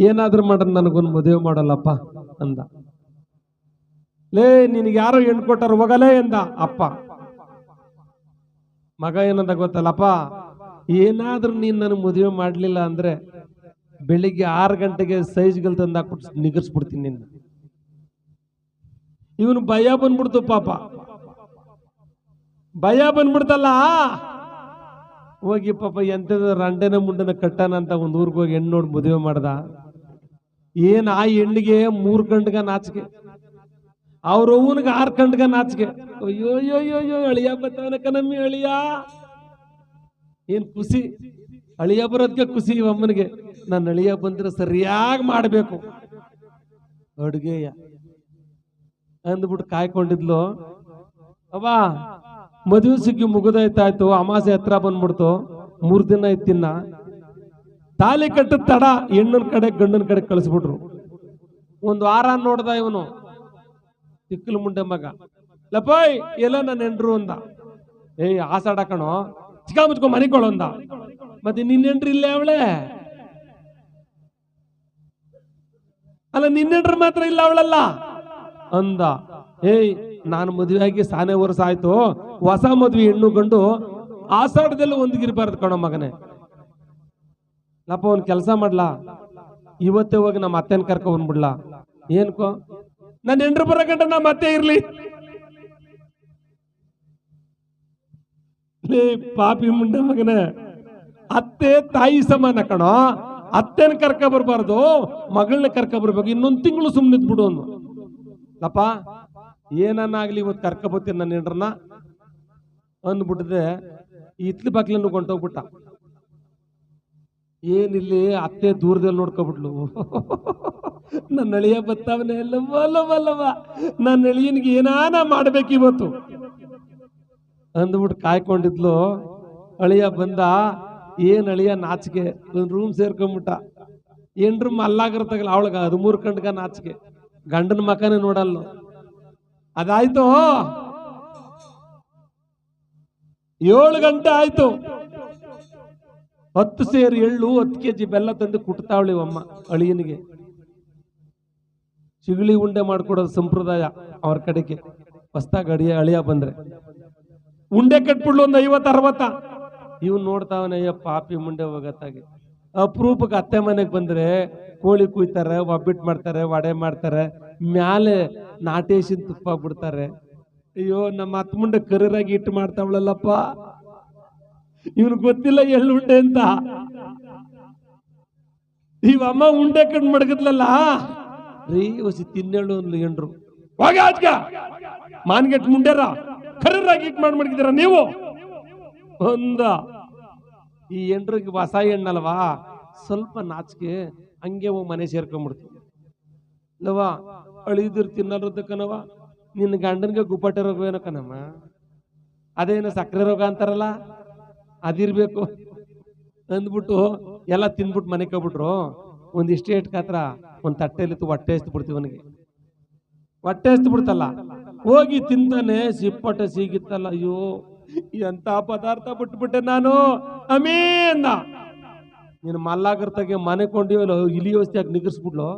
ಏನಾದ್ರೂ ಮಾಡ್ರ ನನಗೊಂದು ಮದುವೆ ಮಾಡಲ್ಲಪ್ಪ ಅಂದ. ಲೇ ನಿನಗೆ ಯಾರೋ ಹೆಣ್ಣು ಕೊಟ್ಟಾರ ಹೋಗಲೇ ಎಂದ ಅಪ್ಪ. ಮಗ ಏನಂದ ಗೊತ್ತಲ್ಲಪ್ಪ, ಏನಾದ್ರೂ ನೀನ್ ನನಗೆ ಮದುವೆ ಮಾಡ್ಲಿಲ್ಲ ಅಂದ್ರೆ ಬೆಳಿಗ್ಗೆ 6 ಗಂಟೆಗೆ ಸೈಜ್ಗಳು ತಂದು ಹಾಕ್ಬಿಟ್ಟು ನಿಗರ್ಸ್ಬಿಡ್ತೀನಿ ನಿನ್ನ. ಇವನು ಭಯ ಬಂದ್ಬಿಡ್ತು ಪಾಪ, ಭಯ ಬಂದ್ಬಿಡ್ತಲ್ಲ. ಹೋಗಿ ಪಾಪ ಎಂತದ ರಂಡೆನ ಮುಂಡನ ಕಟ್ಟಾನ ಅಂತ ಒಂದು ಊರಿಗೆ ಹೋಗಿ ಹೆಣ್ಣು ನೋಡಿ ಮದುವೆ ಮಾಡ್ದ. ಏನ್ ಆ ಹೆಣ್ಣಿಗೆ 3 ಗಂಟೆಗ ನಾಚಿಕೆ, ಅವ್ರ ಅವ್ವನಿಗೆ 6 ಗಂಟೆಗ ನಾಚಿಕೆ. ಅಯ್ಯೋ ಅಯ್ಯೋ ಅಯ್ಯೋ ಅಳಿಯ ಬತ್ತವನ ಕಣಮ್ಮಿ ಅಳಿಯ. ಏನ್ ಖುಷಿ, ಅಳಿಯ ಬರೋದಕ್ಕೆ ಖುಷಿ ಅಮ್ಮನಿಗೆ. ನನ್ನ ಅಳಿಯ ಬಂದ್ರೆ ಸರಿಯಾಗಿ ಮಾಡ್ಬೇಕು ಅಡುಗೆಯ ಅಂದ್ಬಿಟ್ಟು ಕಾಯ್ಕೊಂಡಿದ್ಲು. ಅವ್ವ ಮದುವೆ ಸಿಕ್ಕಿ ಮುಗಿದಾಯ್ತಾಯ್ತು, ಅಮಾಸೆ ಹತ್ರ ಬಂದ್ಬಿಡ್ತು. 3 ದಿನ ಇತ್ತಿನ್ನ ತಾಲಿ ಕಟ್ಟದ ತಡ ಹೆಣ್ಣನ ಕಡೆ ಗಂಡನ ಕಡೆ ಕಳಿಸ್ಬಿಟ್ರು. 1 ವಾರ ನೋಡ್ದ ಇವನು ತಿಕ್ಕಲು ಮುಂಡೆ ಮಗ. ಲಪಾಯ್ ಎಲ್ಲ ನನ್ನ ಹೆಂಡ್ರು ಅಂದ. ಏಯ್ ಆಸಾಡ ಕಣೋ, ಚಿಕ್ಕ ಮುಚ್ಕೊ ಮನಿಕೊಳ್ಳೋ ಅಂದ. ಮತ್ತೆ ನಿನ್ನ ಹೆಂಡ್ರು ಇಲ್ಲೇ ಅವಳೆ ಅಲ್ಲ, ನಿನ್ನ ಹೆಂಡ್ರು ಮಾತ್ರ ಇಲ್ಲ ಅವಳಲ್ಲ ಅಂದ. ಏಯ್ ನಾನು ಮದುವೆ ಆಗಿ ಸಾನೆ ವರ್ಷ ಆಯ್ತು, ಹೊಸ ಮದ್ವೆ ಹೆಣ್ಣು ಗಂಡು ಆಸಾಡದಲ್ಲಿ ಒಂದಿಗಿರ್ಬಾರ್ದು ಕಣೋ ಮಗನೇ. ಲಪ್ಪ ಒಂದ್ ಕೆಲಸ ಮಾಡ್ಲಾ, ಇವತ್ತೇ ಹೋಗಿ ನಮ್ಮ ಅತ್ತೆನ ಕರ್ಕೊ ಬಂದ್ಬಿಡ್ಲಾ. ಏನ್ಕೋ, ನನ್ನ ಹೆಂಡ್ರು ಬರೋ ಗಂಟ ನಮ್ಮ ಅತ್ತೆ ಇರ್ಲಿ. ಲೇ ಪಾಪಿ ಮುಂಡೆ ಮಗನೇ, ಅತ್ತೆ ತಾಯಿ ಸಮಾನ ಕಣೋ. ಅತ್ತೆನ ಕರ್ಕ ಬರ್ಬಾರ್ದು, ಮಗಳನ್ನ ಕರ್ಕ ಬರ್ಬೇಕು. ಇನ್ನೊಂದು ತಿಂಗಳು ಸುಮ್ಮನಿದ್ ಬಿಡು ಅಂದು. ಲಪ್ಪ ಏನನ್ನಾಗ್ಲಿ ಇವತ್ತು ಕರ್ಕ ಬರ್ತೀನಿ ನನ್ನ ಹೆಂಡ್ರನ್ನ ಅಂದ್ಬಿಟ್ಟಿದೆ. ಇತ್ಲಿ ಬಾಗ್ಲನ್ನು ಕೊಂಟೋಗ್ಬಿಟ್ಟ. ಏನಿಲ್ಲಿ ಅತ್ತೆ ದೂರದಲ್ಲಿ ನೋಡ್ಕೊಬಿಟ್ಲು. ನನ್ನ ಅಳಿಯ ಬತ್ತಾವನೆ ಲವ್ವ, ನನ್ನ ಅಳಿಯನಿಗೆ ಏನಾನ ಮಾಡ್ಬೇಕು ಇವತ್ತು ಅಂದ್ಬಿಟ್ಟು ಕಾಯ್ಕೊಂಡಿದ್ಲು. ಅಳಿಯ ಬಂದ. ಏನ್ ಅಳಿಯ ನಾಚಿಕೆ, ಒಂದು ರೂಮ್ ಸೇರ್ಕೊಂಡ್ಬಿಟ್ಟ. ಹೆಂಡ್ರು ಮಲ್ಲಾಗಿರ್ತಾಗಲ್ಲ ಅವಳಗ 13 ಗಂಟೆಗ ನಾಚಿಕೆ, ಗಂಡನ ಮಕನೇ ನೋಡಲ್ಲ. ಅದಾಯ್ತು 7 ಗಂಟೆ ಆಯ್ತು. 10 ಸೇರು ಎಳ್ಳು 10 kg ಬೆಲ್ಲ ತಂದು ಕುಟ್ತಾವಳಿ ಅಮ್ಮ ಅಳಿಯನಿಗೆ. ಚಿಗಳಿ ಉಂಡೆ ಮಾಡ್ಕೊಡೋದು ಸಂಪ್ರದಾಯ ಅವ್ರ ಕಡೆಗೆ. ಹೊಸ್ತಾಗ ಅಳಿಯ ಬಂದ್ರೆ ಉಂಡೆ ಕಟ್ಬಿಡ್ಲು ಒಂದು 50-60. ಇವ್ ನೋಡ್ತಾವನೆ, ಅಯ್ಯ ಪಾಪಿ ಮುಂಡೆ ಹೋಗತ್ತಾಗೆ. ಅಪರೂಪಕ್ಕೆ ಅತ್ತೆ ಮನೆಗೆ ಬಂದ್ರೆ ಕೋಳಿ ಕುಯ್ತಾರೆ, ಒಬ್ಬಿಟ್ಟು ಮಾಡ್ತಾರೆ, ವಡೆ ಮಾಡ್ತಾರೆ, ಮ್ಯಾಲೆ ನಾಟೇಶಿನ ತುಪ್ಪ ಬಿಡ್ತಾರೆ. ಅಯ್ಯೋ ನಮ್ಮ ಅತ್ತ ಮುಂಡೆ ಕರಿರಾಗಿ ಇಟ್ಟು ಮಾಡ್ತಾವಳಲ್ಲಪ್ಪ, ಇವನು ಗೊತ್ತಿಲ್ಲ ಎಳ್ಳುಂಡೆ ಅಂತ. ಇವಮ್ಮ ಉಂಡೆ ಕಣ್ ಮಡಗದ್ಲಲ್ಲ ರೀ, ಹೊಸಿ ತಿನ್ನೆಳ್ಳು ಒಂದು ಎಂಡ್ರು ಮಾನ್ಗೆಟ್ ಮುಂಡೆರ ಕರಿರಾಗಿ ಇಟ್ಟು ಮಡಗಿದ್ದೀರ ನೀವು ಒಂದ. ಈ ಎಂಡ್ರಿಗೆ ಹೊಸ ಹೆಣ್ಣಲ್ವಾ, ಸ್ವಲ್ಪ ನಾಚಿಕೆ, ಹಂಗೆ ಹೋಗಿ ಮನೆ ಸೇರ್ಕೊಂಡ್ಬಿಡ್ತು. ಇಲ್ಲವಾ ಅಳಿದಿರ್ ತಿನ್ನೋದ ಕಣವ, ನಿನ್ನ ಗಂಡನ್ಗೆ ಗುಪ್ಪಟೆ ರೋಗ ಏನೋ ಕಣಮ್ಮ, ಅದೇನೋ ಸಕ್ಕರೆ ರೋಗ ಅಂತಾರಲ್ಲ ಅದಿರ್ಬೇಕು ಅಂದ್ಬಿಟ್ಟು ಎಲ್ಲ ತಿನ್ಬಿಟ್ಟು ಮನೆಗೆ ಹೋಗ್ಬಿಟ್ರು. ಒಂದಿಷ್ಟೇ ಇಟ್ಕಾತ್ರ ಒಂದ್ ತಟ್ಟೆಲಿತ್ತು, ಹೊಟ್ಟೆ ಎಸ್ತು ಬಿಡ್ತೀವಿ ಅವನಿಗೆ. ಹೊಟ್ಟೆ ಎಸ್ತು ಬಿಡ್ತಲ್ಲ, ಹೋಗಿ ತಿಂತಾನೆ, ಸಿಪ್ಪಟ್ಟೆ ಸಿಗಿತ್ತಲ್ಲ. ಅಯ್ಯೋ ಎಂತ ಪದಾರ್ಥ ಬಿಟ್ಬಿಟ್ಟೆ ನಾನು ಅಮೇ ಅಂದ. ನೀನು ಮಲ್ಲಾಗಿರ್ತಾಗೆ ಮನೆ ಕೊಂಡಿವಲ್ಲ, ಇಲಿ ವ್ಯವಸ್ಥೆಯಾಗಿ ನಿಗರ್ಸ್ಬಿಡ್ಲು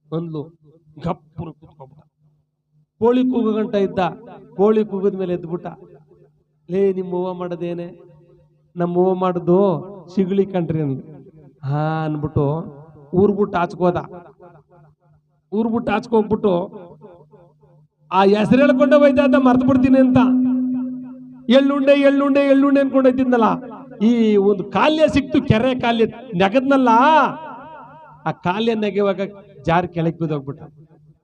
ಅಂದ್ಲು. ಗಪ್ಪನ ಕುತ್ಕೊಂಡ್ಬಿಟ್ಟ. ಕೋಳಿ ಕೂಗೋ ಗಂಟ ಇದ್ದ, ಕೋಳಿ ಕೂಗದ ಮೇಲೆ ಎದ್ಬಿಟ್ಟ. ಲೇ ನಿಮ್ಮ ಹೂವ ಮಾಡೋದೇನೆ? ನಮ್ಮ ಹೂವ ಮಾಡುದು ಸಿಗಳಿ ಕಂಡ್ರಿ ಅಂದ್ಲು. ಹಾ ಅನ್ಬಿಟ್ಟು ಊರ್ಬಿಟ್ಟು ಆಚ್ಕೋದ. ಊರ್ಬಿಟ್ಟು ಆಚ್ಕೋಗ್ಬಿಟ್ಟು ಆ ಹೆಸರು ಹೇಳ್ಕೊಂಡೆ ಹೋಯ್ತಾ ಅಂತ ಮರ್ತು ಬಿಡ್ತೀನಿ ಅಂತ ಎಳ್ಳುಂಡೆ ಎಳ್ಳುಂಡೆ ಎಳ್ಳುಂಡೆ ಅನ್ಕೊಂಡೋಯ್ತಿದ್ನಲ್ಲ. ಈ ಒಂದು ಕಾಲ್ಯ ಸಿಕ್ತು, ಕೆರೆ ಕಾಲ್ಯ ನೆಗದ್ನಲ್ಲ, ಆ ಕಾಲ್ಯ ನೆಗೆವಾಗ ಜಾರಿ ಕೆಳಗೆ ಬಿದ್ದೋಗ್ಬಿಟ್ಟ.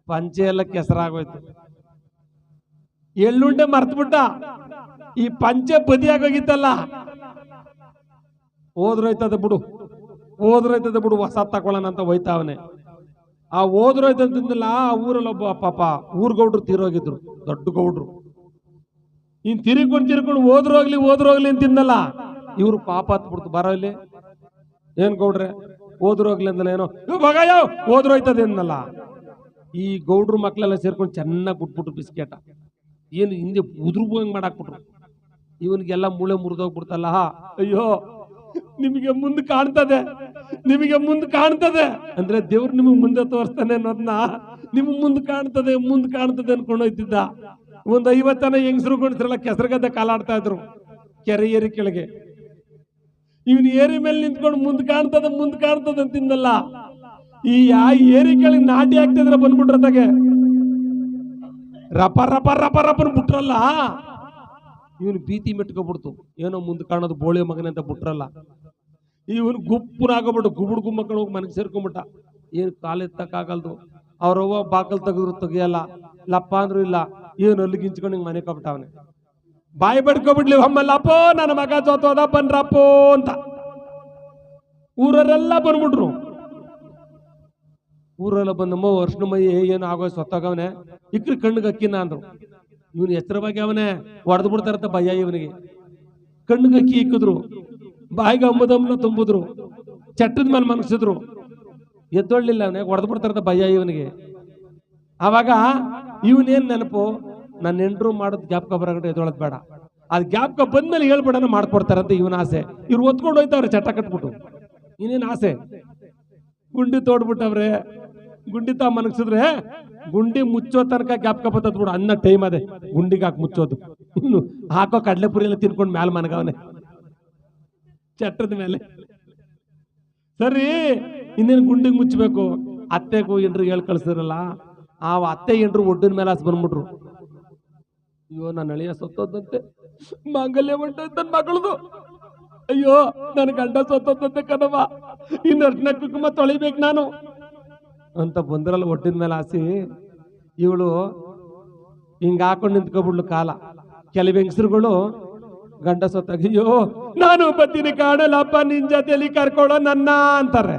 ಪಂಚೆ ಎಲ್ಲ ಕೆಸರಾಗೋಯ್ತು. ಎಳ್ಳುಂಡೆ ಮರ್ತು ಬಿಟ್ಟ. ಈ ಪಂಚೆ ಬದಿಯಾಗೋಗಿತ್ತಲ್ಲ, ಹೋದ್ರೋಯ್ತದ ಬಿಡು, ಹೋದ್ರೋಯ್ತದ ಬಿಡು, ಹೊಸ ತಗೊಳ್ಳೋಣ ಅಂತ ಹೋಯ್ತಾವನೆ. ಆ ಹೋದ್ರೋಯ್ತಂತಿದ್ನಲ್ಲ, ಆ ಊರಲ್ಲಿ ಒಬ್ಬ ಪಾಪ ಊರ್ಗೌಡ್ರು ತೀರೋಗಿದ್ರು, ದೊಡ್ಡ ಗೌಡ್ರು. ಇನ್ ತಿರ್ಕೊಂಡು ಹೋದ್ರೋಗ್ಲಿ ಅಂತಿದ್ನಲ್ಲ, ಇವ್ರು ಪಾಪ ಹತ್ಬಿಡ್ತು. ಬರೋ ಇಲ್ಲಿ ಏನ್ ಗೌಡ್ರೆ ಹೋದ್ರೋಗ್ಲಿ ಅಂದಲ್ಲ, ಏನೋ ಮಗ ಯಾವ ಹೋದ್ರೋಯ್ತದೆ ಅನ್ನಲ್ಲ. ಈ ಗೌಡ್ರು ಮಕ್ಳೆಲ್ಲ ಸೇರ್ಕೊಂಡು ಚೆನ್ನಾಗಿ ಬಿಟ್ಬಿಟ್ರು ಬಿಸ್ಕೆಟ. ಏನು ಹಿಂದೆ ಉದುರ್ಬೋಂಗ್ ಮಾಡಾಕ್ಬಿಟ್ರು. ಇವನಿಗೆಲ್ಲ ಮೂಳೆ ಮುರಿದೋಗ್ಬಿಡ್ತಲ್ಲ. ಅಯ್ಯೋ ನಿಮಗೆ ಮುಂದೆ ಕಾಣ್ತದೆ, ನಿಮಗೆ ಮುಂದೆ ಕಾಣ್ತದೆ ಅಂದ್ರೆ ದೇವ್ರು ನಿಮಗೆ ಮುಂದೆ ತೋರಿಸ್ತಾನೆ ಅನ್ನೋದನ್ನ ನಿಮಗೆ ಮುಂದೆ ಕಾಣ್ತದೆ ಅನ್ಕೊಂಡು ಹೋಯ್ತಿದ್ದ. ಒಂದು 50 ಜನ ಹೆಂಗಸರು ಗಂಡಸರೆಲ್ಲ ಕೆಸರುಗದ್ದೆ ಕಾಲಾಡ್ತಾ ಇದ್ರು ಕೆರೆ ಏರಿ ಕೆಳಗೆ. ಇವನು ಏರಿ ಮೇಲೆ ನಿಂತ್ಕೊಂಡು ಮುಂದೆ ಕಾಣ್ತದೆ ಅಂತಿದ್ದಲ್ಲ. ಈ ಏರಿ ಕೆಳಗೆ ನಾಟಿ ಆಗ್ತಿದ್ರೆ ಬಂದ್ಬಿಟ್ರತಾಗೆ ರಪ ರಪ ರಪ ರಪನ್ ಬಿಟ್ರಲ್ಲ. ಇವನು ಭೀತಿ ಮೆಟ್ಕೊಬಿಡ್ತು, ಏನೋ ಮುಂದೆ ಕಾಣೋದು ಬೋಳಿ ಮಗನೆ ಅಂತ ಬಿಟ್ರಲ್ಲ. ಇವನು ಗುಪ್ಪನಾಗಬಿಟ್ಟು ಗುಮ್ಮಕ್ಕಳು ಹೋಗಿ ಮನೆಗೆ ಸೇರ್ಕೊಂಡ್ಬಿಟ್ಟ. ಏನು ಕಾಲೆತ್ತಕ್ಕಾಗಲ್ದು. ಅವ್ರವ್ವ ಬಾಕಲ್ ತೆಗಿಯಲ್ಲ, ಲಪ್ಪ ಅಂದ್ರು ಇಲ್ಲ. ಏನು ಅಲ್ಲಿಗಿಂಚ್ಕೊಂಡು ಹಿಂಗೆ ಮನೆಗೆ ಹೋಗ್ಬಿಟ್ಟ. ಅವನೇ ಬಾಯಿ ಬಡ್ಕೊಬಿಡ್ಲಿ ಅಮ್ಮಲ್ಲಪ್ಪೋ ನನ್ನ ಮಗ ಜೋತೋದ ಬನ್ರಪ್ಪೋ ಅಂತ. ಊರರೆಲ್ಲ ಬಂದ್ಬಿಟ್ರು. ಊರೆಲ್ಲ ಬಂದಮ್ಮ ವರ್ಷನ ಮೈ ಏನು ಆಗೋ ಸೊತ್ತಾಗವನೆ ಇಕ್ರಿ ಕಣ್ಣಿಗೆ ಅಕ್ಕಿನ ಅಂದ್ರು. ಇವನು ಎಚ್ಚರವಾಗಿ ಅವನೇ ಹೊಡೆದು ಬಿಡ್ತಾರಂತ ಭಯ ಇವನಿಗೆ. ಕಣ್ಣಿಗೆ ಅಕ್ಕಿ ಇಕ್ಕಿದ್ರು, ಬಾಯಿಗೆ ಅಂಬದಮ್ಮನ ತುಂಬಿದ್ರು, ಚಟ್ಟದ ಮೇಲೆ ಮನಗಿಸಿದ್ರು. ಎದ್ದೊಳ್ಳಿಲ್ಲ ಅವನೇ, ಹೊಡೆದು ಬಿಡ್ತಾರಂತ ಭಯ ಇವನಿಗೆ. ಆವಾಗ ಇವನೇನ್ ನೆನಪು, ನನ್ನ ಹೆಂಡ್ರು ಮಾಡೋದು ಜ್ಞಾಪಕ ಬರಗಡೆ ಎದ್ದೊಳದ್ ಬೇಡ, ಅದು ಜ್ಞಾಪಕ ಬಂದ್ಮೇಲೆ ಹೇಳ್ಬೇಡನ ಮಾಡ್ಕೊಡ್ತಾರಂತ ಇವನ ಆಸೆ. ಇವ್ರು ಒತ್ಕೊಂಡು ಹೋಯ್ತವ್ರೆ ಚಟ್ಟ ಕಟ್ಬಿಟ್ಟು. ಇನ್ನೇನು ಆಸೆ, ಗುಂಡಿ ತೋಡ್ಬಿಟ್ಟವ್ರೆ. ಗುಂಡಿ ತಾ ಮನಗಿಸಿದ್ರೆ ಗುಂಡಿ ಮುಚ್ಚೋ ತನಕ ಜ್ಞಾಪಕ ಬರ್ತದ ಬಿಡು. ಅನ್ನ ಟೈಮ್ ಅದೇ ಗುಂಡಿಗೆ ಹಾಕಿ ಮುಚ್ಚೋದು. ಇನ್ನು ಹಾಕೋ ಕಡಲೆಪುರಿ ಎಲ್ಲ ತಿನ್ಕೊಂಡು ಮ್ಯಾಲ ಮನಗವನೆ ಚಟ್ಟದ ಮೇಲೆ. ಸರಿ, ಇನ್ನೇನು ಗುಂಡಿಗೆ ಮುಚ್ಚಬೇಕು. ಅತ್ತೆಗೂ ಎಂಡ್ರಿಗೆ ಹೇಳಿ ಕಳ್ಸಿದ್ರಲ್ಲ, ಆ ಅತ್ತೆ ಎಂಡ್ರು ಒಡ್ಡಿನ ಮೇಲೆ ಹಾಸ್ ಬಂದ್ಬಿಟ್ರು. ಅಯ್ಯೋ ನನ್ನ ಅಳಿಯ ಸತ್ತೋದಂತೆ, ಮಾಂಗಲ್ಯ ಹೊಂಟೈತೆ ನನ್ನ ಮಗಳದು. ಅಯ್ಯೋ ನನ್ನ ಗಂಡ ಸತ್ತೋದಂತೆ ಕಣವ, ಇನ್ನು ಅರ್ಶನ ಕುಂಕುಮ ತೊಳಿಬೇಕು ನಾನು ಅಂತ ಬಂದ್ರಲ್ಲ ಒಡ್ಡಿನ ಮೇಲೆ ಹಾಸಿ. ಇವಳು ಹಿಂಗ ಹಾಕೊಂಡು ನಿಂತ್ಕೊಬಿಡ್ಲು ಕಾಲ. ಕೆಲವು ಹೆಂಗಸರುಗಳು ಗಂಡ ಸತ್ತಾಗ ಅಯ್ಯೋ ನಾನು ಬತ್ತೀನಿ ಕಾಣಲ್ಲಪ್ಪ ನಿನ್ ಜೊತೆಲಿ ಕರ್ಕೊಳ್ಳೋ ನನ್ನ ಅಂತಾರೆ.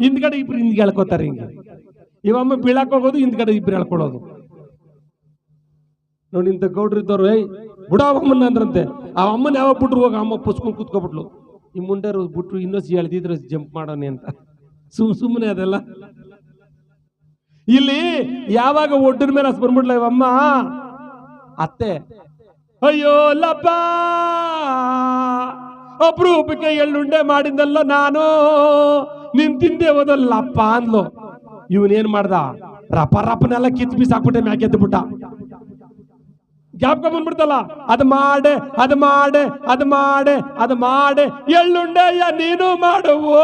ಹಿಂದ್ಗಡೆ ಇಬ್ರು ಹಿಂದ್ಗೆ ಹೇಳ್ಕೋತಾರೆ. ಹಿಂಗೆ ಇವಮ್ಮ ಬೀಳಕ್ ಹೋಗೋದು, ಹಿಂದ್ಗಡೆ ಇಬ್ರು ಹೇಳ್ಕೊಳ್ಳೋದು ನೋಡಿ. ಇಂಥ ಗೌಡ್ರು ಇದ್ದವ್ರು ಏಯ್ ಬುಡ ಅಮ್ಮನ ಅಂದ್ರಂತೆ. ಆ ಅಮ್ಮನ ಯಾವಾಗ ಬಿಟ್ರು ಹೋಗ, ಅಮ್ಮ ಪುಸ್ಕೊಂಡು ಕೂತ್ಕೊಬಿಟ್ಲು. ಈ ಮುಂಡೆ ಬಿಟ್ರು ಇನ್ನೊಸಿ ಎಳ್ದಿದ್ರು ಜಂಪ್ ಮಾಡೋನೆ ಅಂತ. ಸುಮ್ಮನೆ ಅದೆಲ್ಲ. ಇಲ್ಲಿ ಯಾವಾಗ ಒಡ್ಡಿನ ಮೇಲೆ ಹಸ್ ಬಂದ್ಬಿಡ್ಲ ಇವಮ್ಮ ಅತ್ತೆ, ಅಯ್ಯೋ ಲಪ್ಪ ಅಪರೂಪಕ್ಕೆ ಎಳ್ಳುಂಡೆ ಮಾಡಿದ್ದಲ್ಲ ನಾನು, ನಿನ್ ತಿಂದೆ ಹೋದಲ್ಲಪ್ಪ ಅಂದ್ಲು. ಇವನೇನ್ ಮಾಡ್ದ, ರಪ ರಪನೆಲ್ಲ ಕಿತ್ ಬೀಸ್ ಹಾಕ್ಬಿಟ್ಟೆ ಮ್ಯಾಕೆ ಎದ್ದು ಬಿಟ್ಟ. ಜ್ಞಾಪಕ ಬಂದ್ಬಿಡ್ತಲ್ಲ, ಅದು ಮಾಡೆ ಎಳ್ಳುಂಡೆಯ ನೀನು ಮಾಡುವು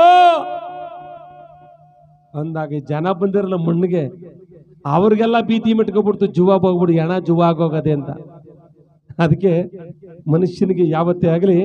ಅಂದಾಗ ಜನ ಬಂದಿರಲ್ಲ ಮಣ್ಣಿಗೆ, ಅವ್ರಿಗೆಲ್ಲ ಭೀತಿ ಮೆಟ್ಕೊಬಿಡ್ತು, ಜುವ ಹೋಗ್ಬಿಡು, ಹೆಣ ಜುವ ಆಗೋಗದೆ ಅಂತ. ಅದಕ್ಕೆ ಮನುಷ್ಯನಿಗೆ ಯಾವತ್ತೇ ಆಗಲಿ